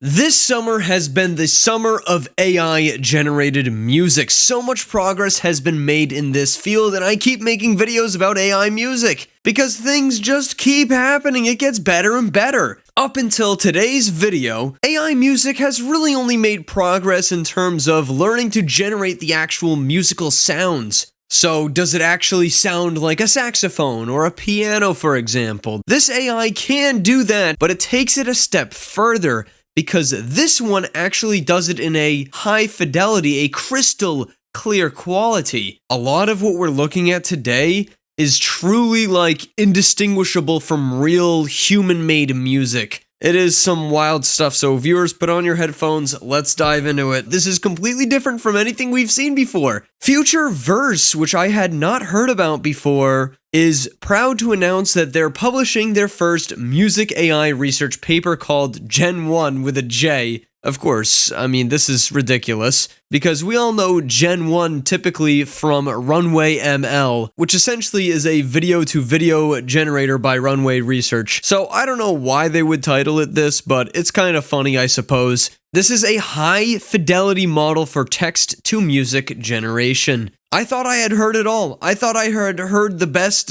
This summer has been the summer of AI-generated music. So much progress has been made in this field, and I keep making videos about AI music because things just keep happening. It gets better and better. Up until today's video, AI music has really only made progress in terms of learning to generate the actual musical sounds. So, does it actually sound like a saxophone or a piano, for example? This AI can do that, but it takes it a step further, because this one actually does it in a high fidelity, a crystal clear quality. A lot of what we're looking at today is truly like indistinguishable from real human-made music. It is some wild stuff, so viewers, put on your headphones, let's dive into it. This is completely different from anything we've seen before. Future Verse, which I had not heard about before, is proud to announce that they're publishing their first music AI research paper called Gen 1 with a J. Of course, I mean, this is ridiculous, because we all know Gen 1 typically from Runway ML, which essentially is a video-to-video generator by Runway Research. So I don't know why they would title it this, but it's kind of funny, I suppose. This is a high-fidelity model for text-to-music generation. I thought I had heard it all. I thought I had heard the best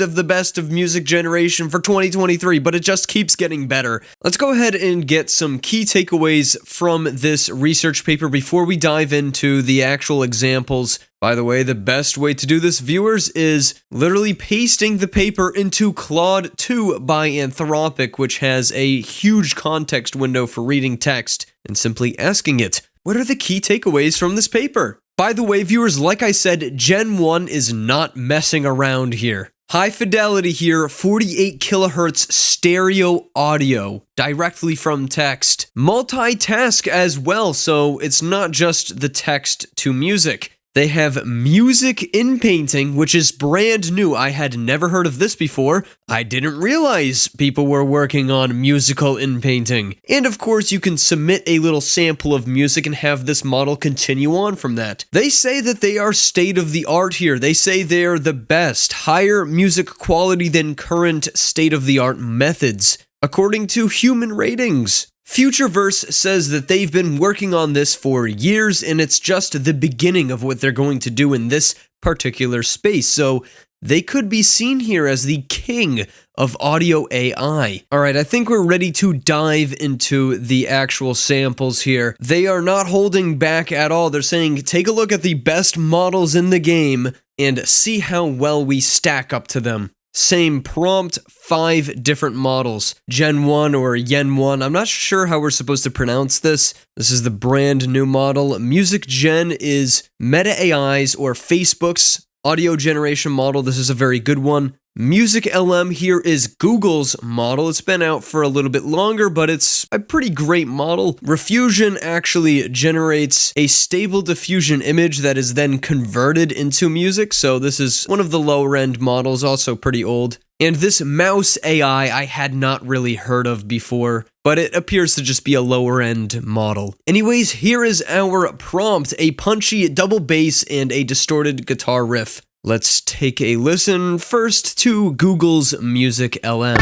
of music generation for 2023, but it just keeps getting better. Let's go ahead and get some key takeaways from this research paper before we dive into the actual examples. By the way, the best way to do this, viewers, is literally pasting the paper into Claude 2 by Anthropic, which has a huge context window for reading text, and simply asking it, what are the key takeaways from this paper? By the way, viewers, like I said, Gen 1 is not messing around here. High fidelity here, 48 kilohertz stereo audio directly from text. Multitask as well, so it's not just the text to music. They have music in painting, which is brand new. I had never heard of this before. I didn't realize people were working on musical in painting. And of course, you can submit a little sample of music and have this model continue on from that. They say that they are state of the art here. They say they're the best, higher music quality than current state of the art methods, according to human ratings. Future Verse says that they've been working on this for years, and it's just the beginning of what they're going to do in this particular space, so they could be seen here as the king of audio AI. Alright, I think we're ready to dive into the actual samples here. They are not holding back at all. They're saying, take a look at the best models in the game and see how well we stack up to them. Same prompt, 5 different models. Gen 1 or Yen 1, I'm not sure how we're supposed to pronounce this. This is the brand new model. Music Gen is Meta AI's or Facebook's audio generation model. This is a very good one. Music LM here is Google's model. It's been out for a little bit longer, but it's a pretty great model. Refusion actually generates a stable diffusion image that is then converted into music, so this is one of the lower end models, also pretty old. And this Mouse AI I had not really heard of before, but it appears to just be a lower end model. Anyways, here is our prompt, a punchy double bass and a distorted guitar riff. Let's take a listen first to Google's Music LM.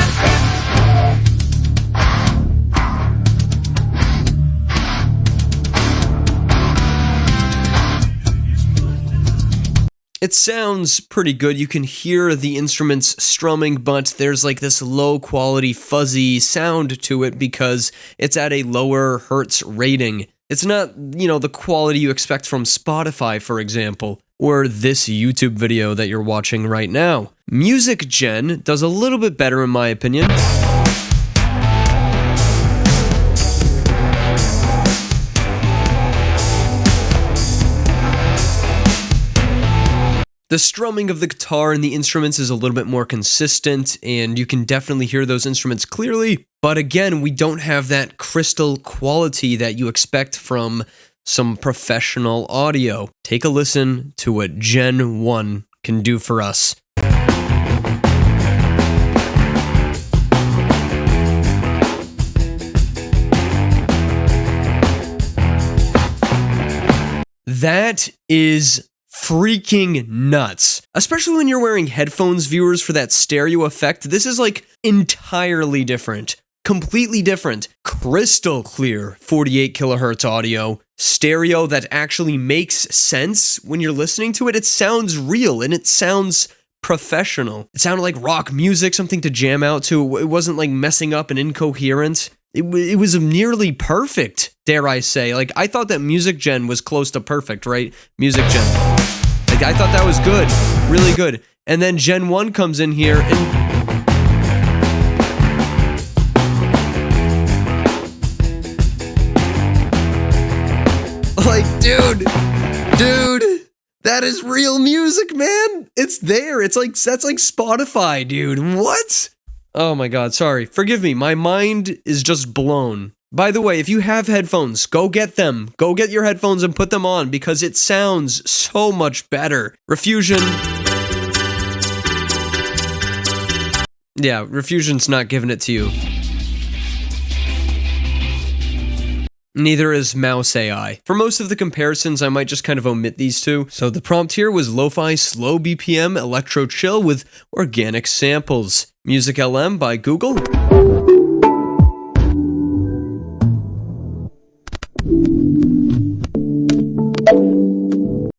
It sounds pretty good. You can hear the instruments strumming, but there's like this low quality fuzzy sound to it because it's at a lower hertz rating. It's not, the quality you expect from Spotify, for example, or this YouTube video that you're watching right now. Music Gen does a little bit better in my opinion. The strumming of the guitar and the instruments is a little bit more consistent, and you can definitely hear those instruments clearly. But again, we don't have that crystal quality that you expect from some professional audio. Take a listen to what Gen 1 can do for us. That is freaking nuts. Especially when you're wearing headphones, viewers, for that stereo effect. This is like entirely different. completely different. Crystal clear 48 kilohertz audio, stereo that actually makes sense when you're listening to it. It sounds real and it sounds professional. It sounded like rock music, something to jam out to. It wasn't like messing up and incoherent. It was nearly perfect, dare I say. Like, I thought that Music Gen was close to perfect, right? Music Gen. Like, I thought that was good. Really good. And then Gen 1 comes in here and... like, dude, that is real music, man. It's there. It's like, that's like Spotify, dude. What? Oh my God, sorry. Forgive me. My mind is just blown. By the way, if you have headphones, go get them. Go get your headphones and put them on because it sounds so much better. Refusion. Yeah, Refusion's not giving it to you. Neither is Mouse AI. For most of the comparisons, I might just kind of omit these two. So the prompt here was lo-fi slow BPM electro chill with organic samples. Music LM by Google.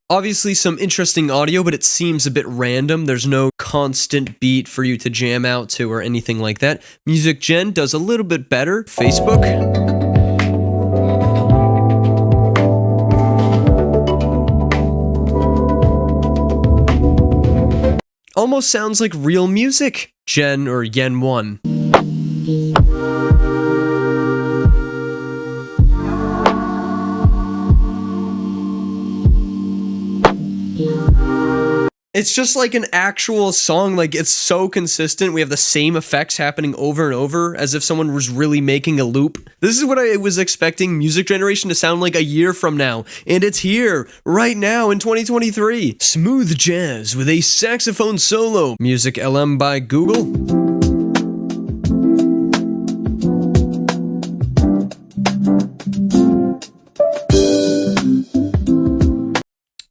Obviously some interesting audio, but it seems a bit random. There's no constant beat for you to jam out to or anything like that. Music Gen does a little bit better. Facebook. Almost sounds like real music. Gen or Yen 1. It's just like an actual song, like it's so consistent. We have the same effects happening over and over as if someone was really making a loop. This is what I was expecting music generation to sound like a year from now, and it's here, right now in 2023. Smooth jazz with a saxophone solo. Music LM by Google.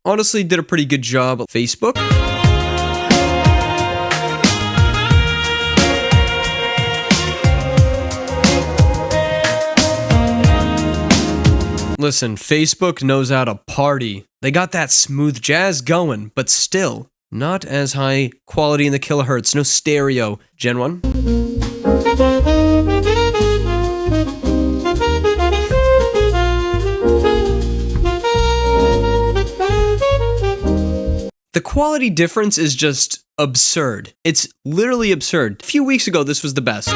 Honestly, did a pretty good job. Facebook. Listen, Facebook knows how to party. They got that smooth jazz going, but still, not as high quality in the kilohertz. No stereo. Gen 1. The quality difference is just absurd. It's literally absurd. A few weeks ago, this was the best.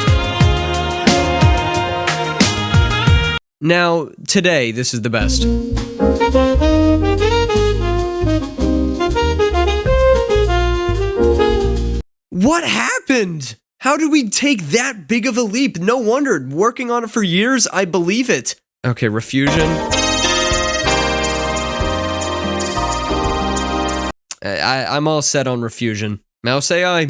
Now, today, this is the best. What happened? How did we take that big of a leap? No wonder. Working on it for years, I believe it. Okay, Refusion. I'm all set on Refusion. Mouse AI.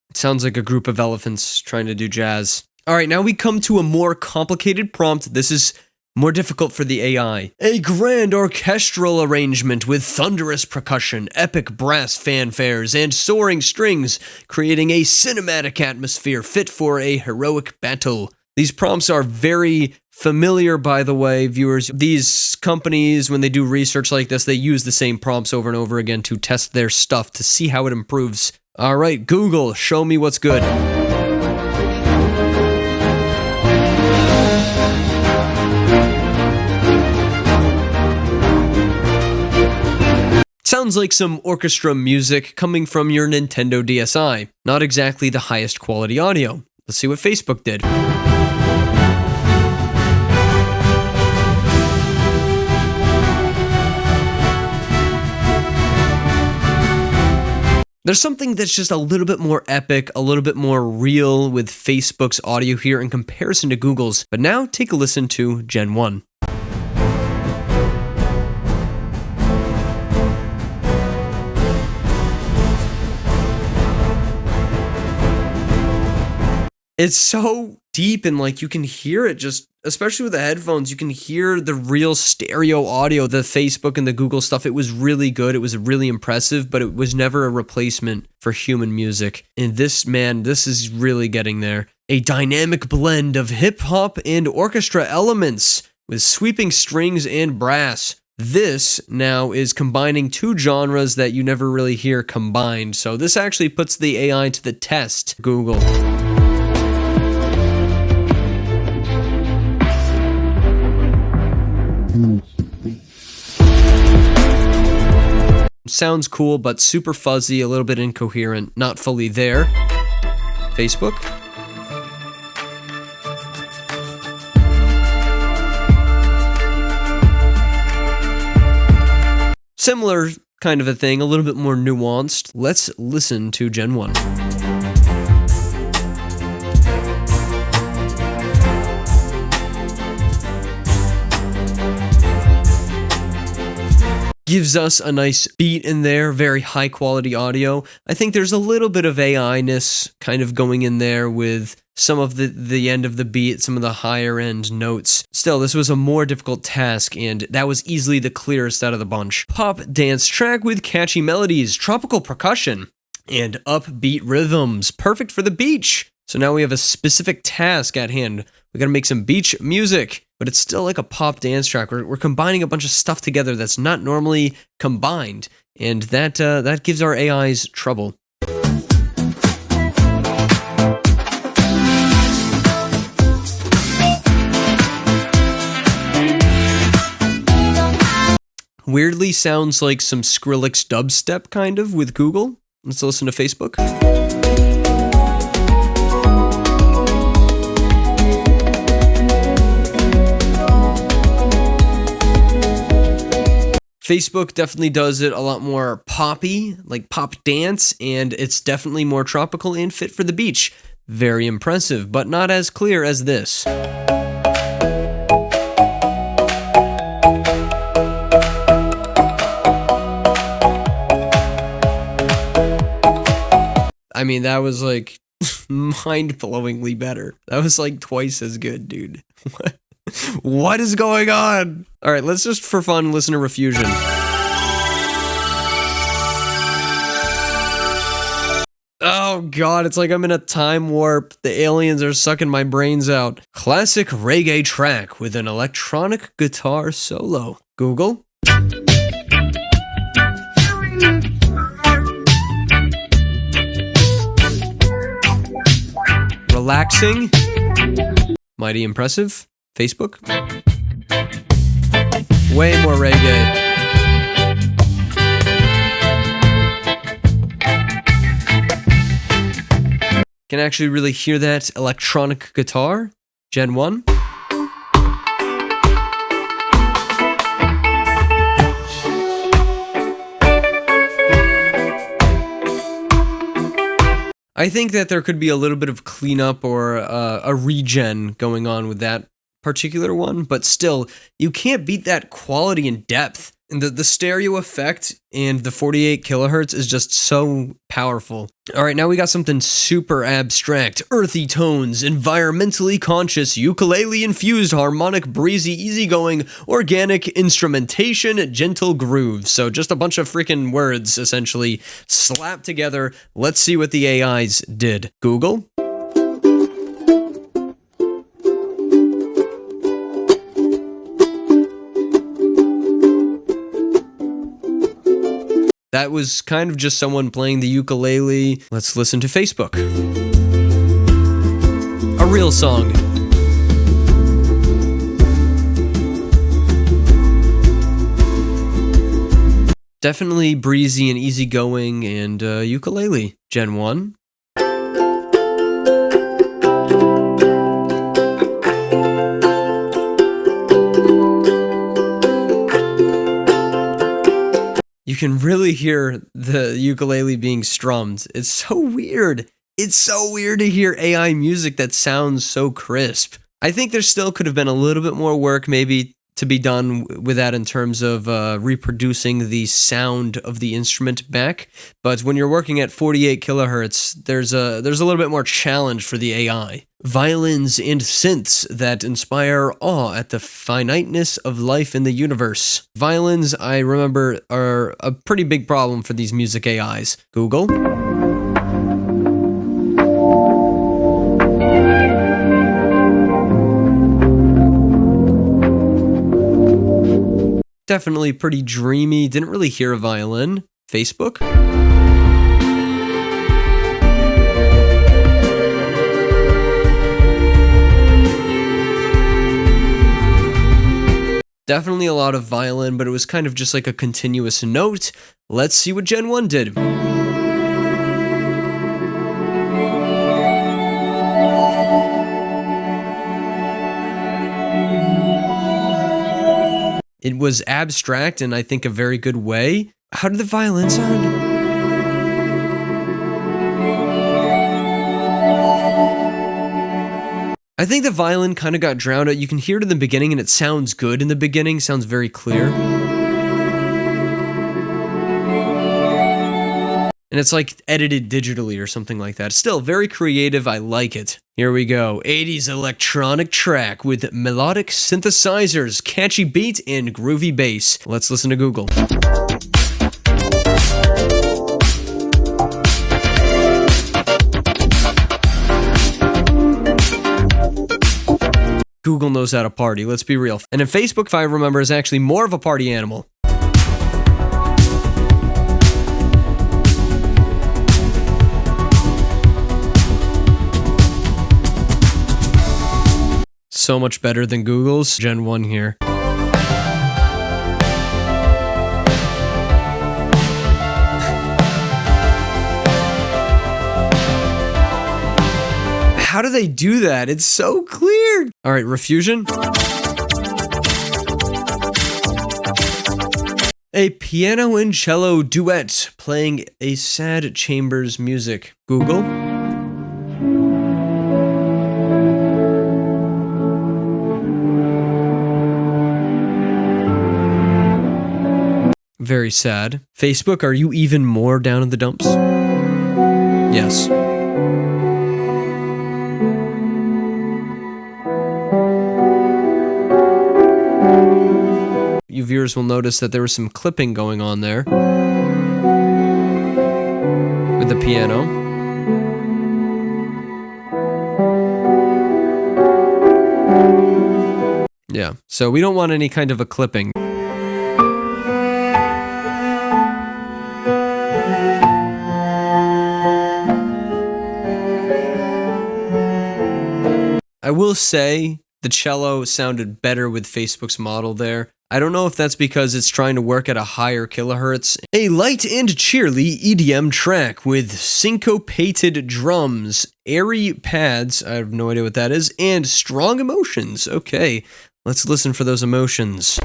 It sounds like a group of elephants trying to do jazz. All right, now we come to a more complicated prompt. This is more difficult for the AI. A grand orchestral arrangement with thunderous percussion, epic brass fanfares, and soaring strings, creating a cinematic atmosphere fit for a heroic battle. These prompts are very familiar, by the way, viewers. These companies, when they do research like this, they use the same prompts over and over again to test their stuff to see how it improves. All right, Google, show me what's good. Sounds like some orchestra music coming from your Nintendo DSi. Not exactly the highest quality audio. Let's see what Facebook did. There's something that's just a little bit more epic, a little bit more real with Facebook's audio here in comparison to Google's. But now take a listen to Gen 1. It's so deep and like you can hear it just, especially with the headphones, you can hear the real stereo audio. The Facebook and the Google stuff, it was really good. It was really impressive, but it was never a replacement for human music. And this, man, this is really getting there. A dynamic blend of hip hop and orchestra elements with sweeping strings and brass. This now is combining two genres that you never really hear combined. So this actually puts the AI to the test. Google. Sounds cool, but super fuzzy, a little bit incoherent, not fully there. Facebook. Similar kind of a thing, a little bit more nuanced. Let's listen to Gen 1. Gives us a nice beat in there, very high quality audio. I think there's a little bit of AI-ness kind of going in there with some of the end of the beat, some of the higher end notes. Still, this was a more difficult task, and that was easily the clearest out of the bunch. Pop dance track with catchy melodies, tropical percussion, and upbeat rhythms. Perfect for the beach. So now we have a specific task at hand. We gotta make some beach music, but it's still like a pop dance track. We're combining a bunch of stuff together that's not normally combined, and that gives our AIs trouble. Weirdly sounds like some Skrillex dubstep kind of with Google. Let's listen to Facebook. Facebook definitely does it a lot more poppy, like pop dance, and it's definitely more tropical and fit for the beach. Very impressive, but not as clear as this. I mean, that was like mind-blowingly better. That was like twice as good, dude. What is going on? All right, let's just for fun listen to Refusion. Oh god, it's like I'm in a time warp. The aliens are sucking my brains out. Classic reggae track with an electronic guitar solo. Google. Relaxing. Mighty impressive. Facebook. Way more reggae. Can actually really hear that electronic guitar. Gen 1. I think that there could be a little bit of cleanup or a regen going on with that particular one, but still, you can't beat that quality and depth. And the stereo effect and the 48 kilohertz is just so powerful. All right, now we got something super abstract. Earthy tones, environmentally conscious, ukulele-infused, harmonic, breezy, easygoing, organic instrumentation, gentle grooves. So just a bunch of freaking words, essentially, slapped together. Let's see what the AIs did. Google. That was kind of just someone playing the ukulele. Let's listen to Facebook. A real song. Definitely breezy and easygoing and ukulele. Gen 1. You can really hear the ukulele being strummed. It's so weird. It's so weird to hear AI music that sounds so crisp. I think there still could have been a little bit more work maybe to be done with that in terms of reproducing the sound of the instrument back. But when you're working at 48 kilohertz, there's a little bit more challenge for the AI. Violins and synths that inspire awe at the finiteness of life in the universe. Violins, I remember, are a pretty big problem for these music AIs. Google. Definitely pretty dreamy. Didn't really hear a violin. Facebook. Definitely a lot of violin, but it was kind of just like a continuous note. Let's see what Gen 1 did. It was abstract in, I think, a very good way. How did the violin sound? I think the violin kind of got drowned out. You can hear it in the beginning, and it sounds good in the beginning. Sounds very clear. And it's like edited digitally or something like that. Still, very creative. I like it. Here we go. 80s electronic track with melodic synthesizers, catchy beat, and groovy bass. Let's listen to Google. Google knows how to party, let's be real. And then Facebook, if I remember, is actually more of a party animal. So much better than Google's. Gen 1 here. How do they do that? It's so clear. All right, Refusion. A piano and cello duet playing a sad chambers music. Google. Very sad. Facebook, are you even more down in the dumps? Yes. You viewers will notice that there was some clipping going on there with the piano. Yeah, so we don't want any kind of a clipping. I will say the cello sounded better with Facebook's model there. I don't know if that's because it's trying to work at a higher kilohertz. A light and cheerly EDM track with syncopated drums, airy pads, I have no idea what that is, and strong emotions. Okay, let's listen for those emotions.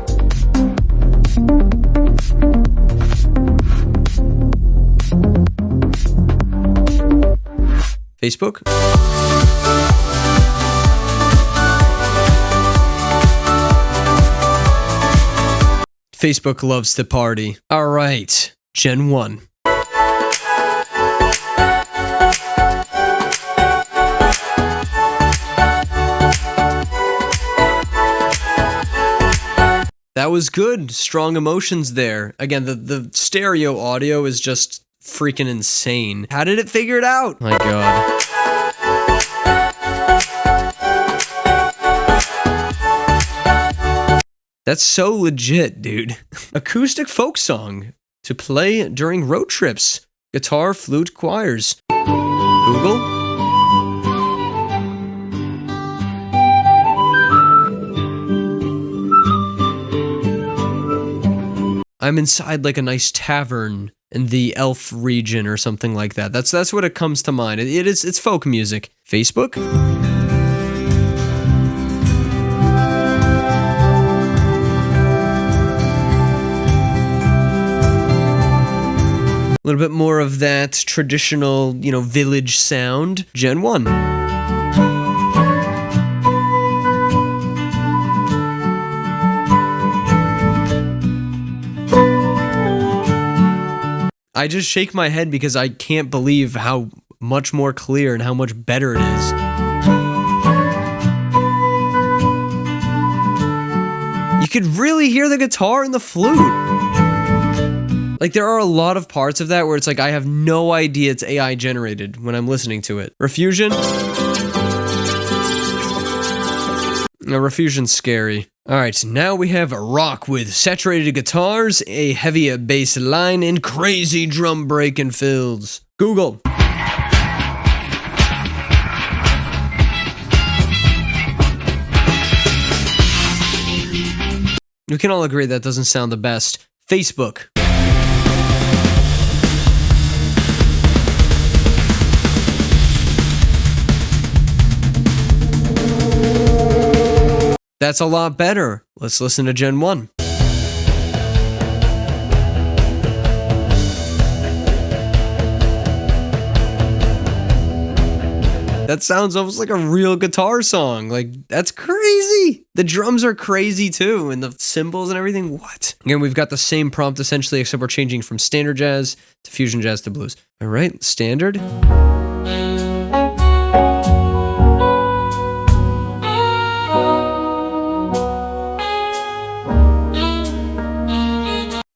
Facebook? Facebook loves to party. All right, Gen 1. That was good. Strong emotions there. Again, the stereo audio is just freaking insane. How did it figure it out? My God. That's so legit, dude. Acoustic folk song to play during road trips. Guitar, flute, choirs. Google? I'm inside like a nice tavern in the elf region or something like that. That's what it comes to mind. It's folk music. Facebook? A little bit more of that traditional, village sound. Gen 1. I just shake my head because I can't believe how much more clear and how much better it is. You could really hear the guitar and the flute. Like, there are a lot of parts of that where it's like I have no idea it's AI generated when I'm listening to it. Refusion? No, Refusion's scary. Alright, now we have rock with saturated guitars, a heavy bass line, and crazy drum break and fills. Google. We can all agree that doesn't sound the best. Facebook. That's a lot better. Let's listen to Gen 1. That sounds almost like a real guitar song. Like, that's crazy. The drums are crazy too, and the cymbals and everything. What? Again, we've got the same prompt essentially, except we're changing from standard jazz to fusion jazz to blues. All right, standard.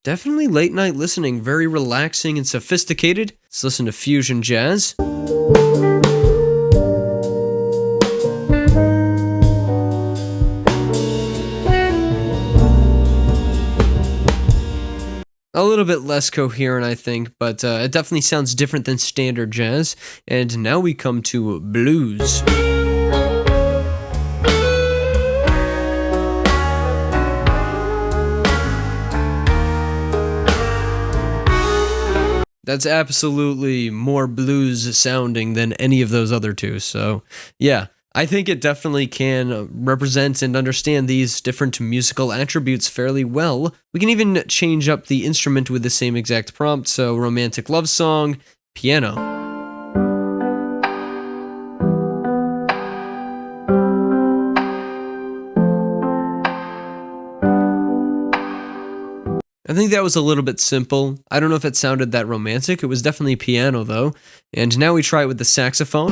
Definitely late night listening, very relaxing and sophisticated. Let's listen to fusion jazz. A little bit less coherent, I think, but it definitely sounds different than standard jazz. And now we come to blues. That's absolutely more blues sounding than any of those other two. So, yeah, I think it definitely can represent and understand these different musical attributes fairly well. We can even change up the instrument with the same exact prompt. So, romantic love song, piano. I think that was a little bit simple. I don't know if it sounded that romantic. It was definitely piano, though. And now we try it with the saxophone.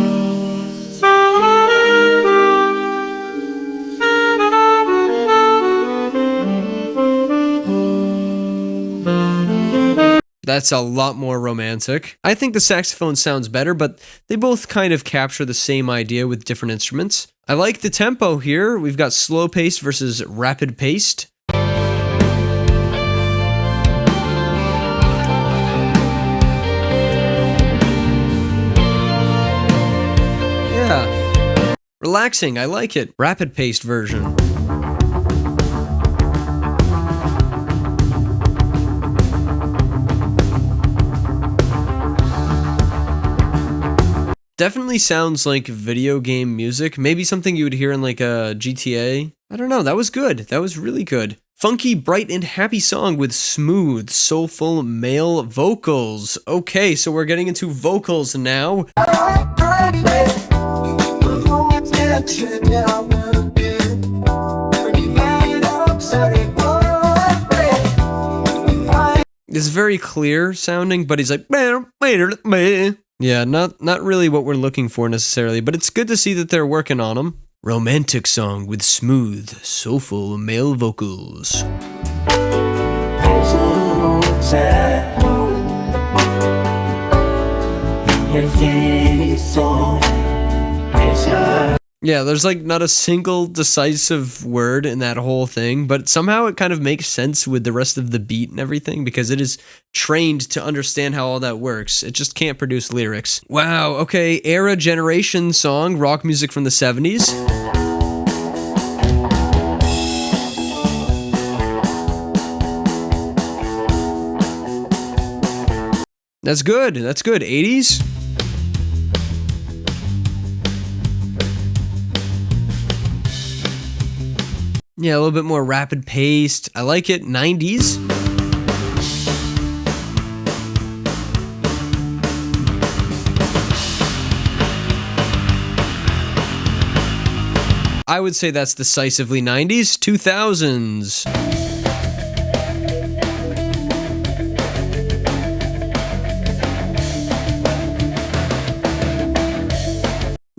That's a lot more romantic. I think the saxophone sounds better, but they both kind of capture the same idea with different instruments. I like the tempo here. We've got slow paced versus rapid paced. Relaxing, I like it. Rapid paced version. Definitely sounds like video game music. Maybe something you would hear in like a GTA. I don't know, that was good. That was really good. Funky, bright, and happy song with smooth, soulful male vocals. Okay, so we're getting into vocals now. It's very clear sounding, but he's like, yeah, not really what we're looking for necessarily, but it's good to see that they're working on them. Romantic song with smooth, soulful male vocals. Yeah, there's like not a single decisive word in that whole thing, but somehow it kind of makes sense with the rest of the beat and everything because it is trained to understand how all that works. It just can't produce lyrics. Wow, okay, era generation song, rock music from the 70s. That's good, 80s. Yeah, a little bit more rapid paced. I like it. 90s. I would say that's decisively 90s. 2000s.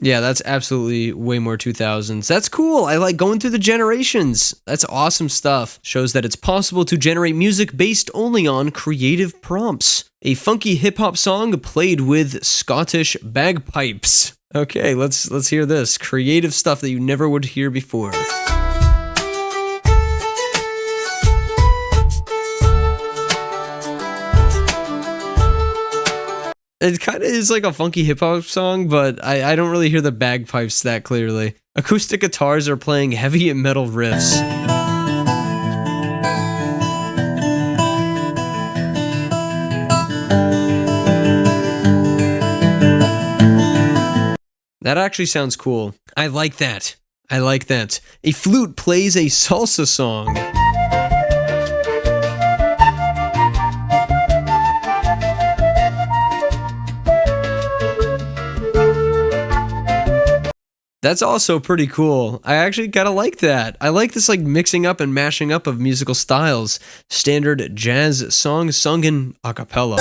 Yeah, that's absolutely way more 2000s. That's cool. I like going through the generations. That's awesome stuff. Shows that it's possible to generate music based only on creative prompts. A funky hip hop song played with Scottish bagpipes. Okay, let's hear this. Creative stuff that you never would hear before. It kind of is like a funky hip hop song, but I don't really hear the bagpipes that clearly. Acoustic guitars are playing heavy metal riffs. That actually sounds cool. I like that. I like that. A flute plays a salsa song. That's also pretty cool. I actually kind of like that. I like this like mixing up and mashing up of musical styles. Standard jazz song sung in a cappella.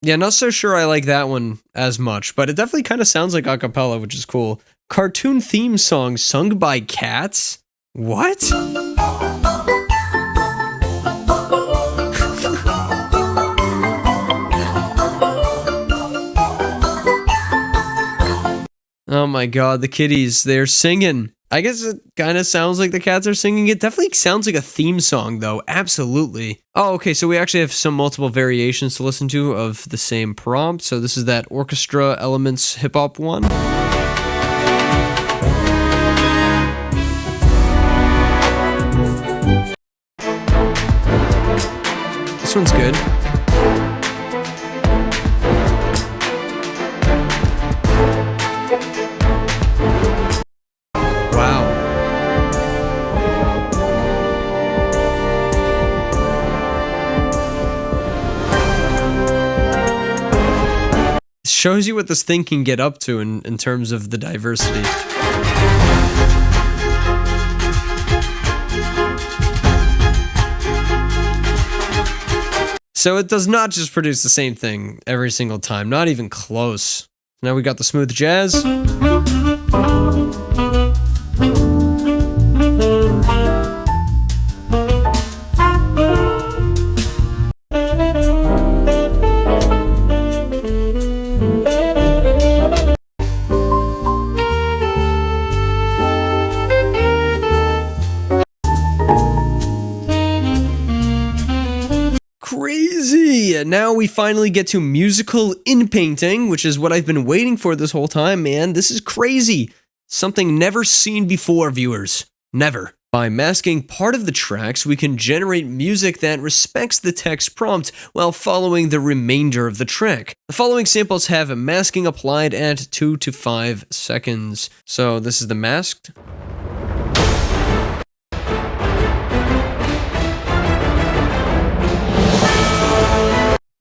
Yeah, not so sure I like that one as much, but it definitely kind of sounds like a cappella, which is cool. Cartoon theme song sung by cats? What? Oh my god, the kitties, they're singing. I guess it kind of sounds like the cats are singing. It definitely sounds like a theme song, though. Absolutely. Oh, okay, so we actually have some multiple variations to listen to of the same prompt. So this is that orchestra elements hip-hop one. This one's good. Shows you what this thing can get up to in terms of the diversity. So it does not just produce the same thing every single time, not even close. Now we got the smooth jazz. Crazy! Now we finally get to musical inpainting, which is what I've been waiting for this whole time, man. This is crazy. Something never seen before, viewers. Never. By masking part of the tracks, we can generate music that respects the text prompt while following the remainder of the track. The following samples have masking applied at 2 to 5 seconds. So this is the masked.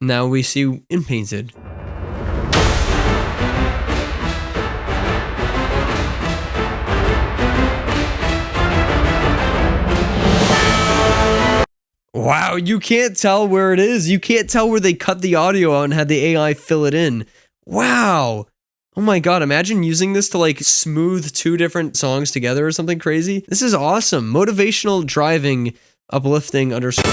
Now we see inpainted. Wow, you can't tell where it is. You can't tell where they cut the audio out and had the AI fill it in. Wow. Oh my god, imagine using this to like smooth two different songs together or something crazy. This is awesome. Motivational driving, uplifting underscore.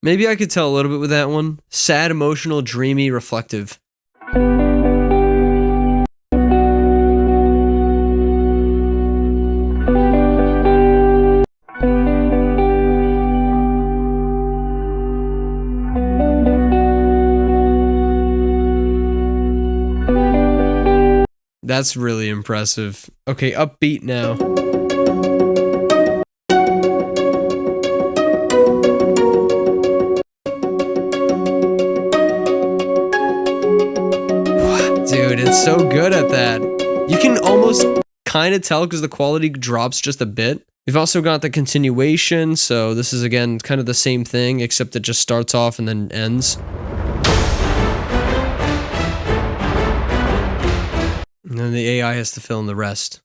Maybe I could tell a little bit with that one. Sad, emotional, dreamy, reflective. That's really impressive. Okay, upbeat now. Dude, it's so good at that. You can almost kind of tell because the quality drops just a bit. We've also got the continuation, so this is again kind of the same thing, except it just starts off and then ends. And then the AI has to fill in the rest.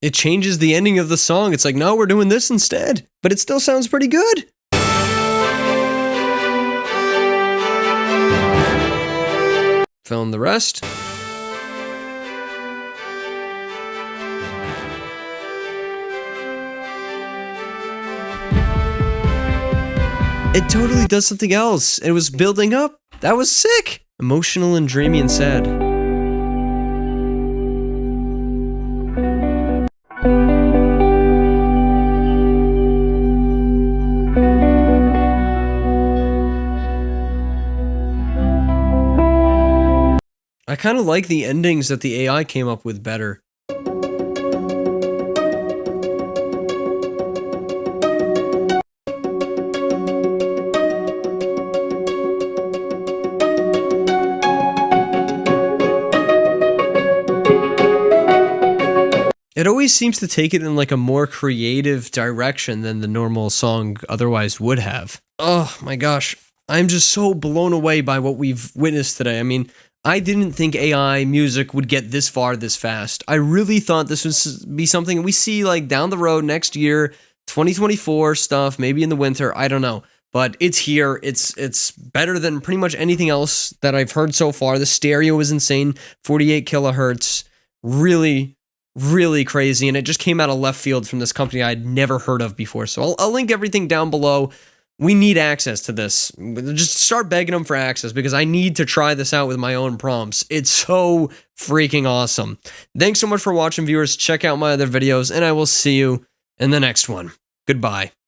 It changes the ending of the song. It's like, no, we're doing this instead. But it still sounds pretty good. Fill in the rest. It totally does something else. It was building up. That was sick. Emotional and dreamy and sad. I kind of like the endings that the AI came up with better. It always seems to take it in like a more creative direction than the normal song otherwise would have. Oh my gosh. I'm just so blown away by what we've witnessed today. I mean, I didn't think AI music would get this far this fast. I really thought this would be something we see like down the road next year, 2024 stuff, maybe in the winter, I don't know. But it's here. It's better than pretty much anything else that I've heard so far. The stereo is insane, 48 kilohertz, really crazy, and it just came out of left field from this company I'd never heard of before. So I'll link everything down below. We need access to this. Just start begging them for access because I need to try this out with my own prompts. It's so freaking awesome. Thanks so much for watching, viewers. Check out my other videos, and I will see you in the next one. Goodbye.